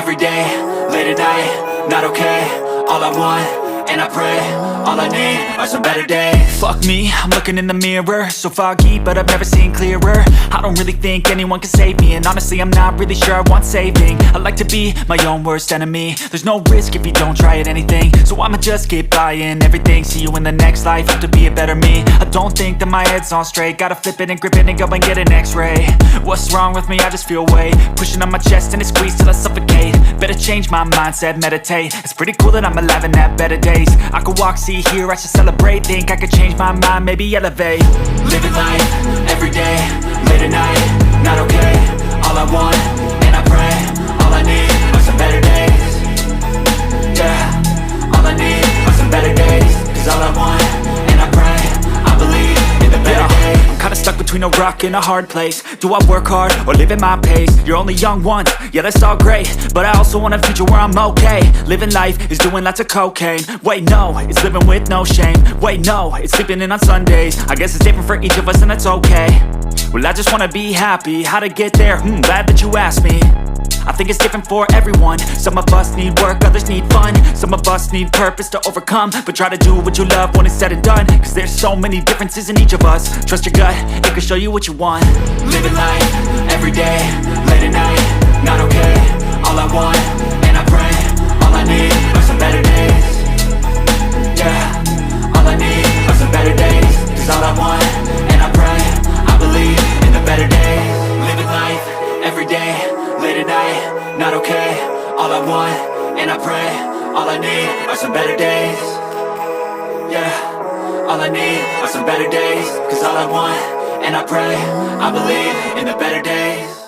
every day, late at night, not okay. All I want, and I pray, all I need are some better days. Fuck me, I'm looking in the mirror, so foggy, but I've never seen clearer. I don't really think anyone can save me, and honestly I'm not really sure I want saving. I like to be my own worst enemy. There's no risk if you don't try at anything, so I'ma just keep buying everything. See you in the next life, hope to be a better me. I don't think that my head's on straight, gotta flip it and grip it and go and get an x-ray. What's wrong with me? I just feel weight pushing on my chest and it squeezes till I suffocate. Better change my mindset, meditate. It's pretty cool that I'm alive and have better days. I could walk, see, hear, I should celebrate. Think I could change my mind, maybe elevate. Living life, every day, late at night, not okay. All I want, and I pray, all I need are some better days. Yeah, all I need are some better days. Cause all I want, and I pray, I believe in the better days. I'm kinda stuck between a rock and a hard place. Do I work hard or live at my pace? You're only young once, yeah that's all great, but I also want a future where I'm okay. Living life is doing lots of cocaine. Wait no, it's living with no shame. Wait no, it's sleeping in on Sundays. I guess it's different for each of us and that's okay. Well I just wanna be happy, how to get there? Glad that you asked me. I think it's different for everyone. Some of us need work, others need fun. Some of us need purpose to overcome. But try to do what you love when it's said and done. Cause there's so many differences in each of us. Trust your gut, it can show you what you want. Living life, every day, late at night, not okay. All I want, and I pray, all I need are some better days. Yeah, all I need are some better days. Cause all I want, and I pray, I believe in the better days. Living life, every day, late at night, not okay. All I want, and I pray, all I need are some better days. Yeah, all I need are some better days. Cause all I want, and I pray, I believe in the better days.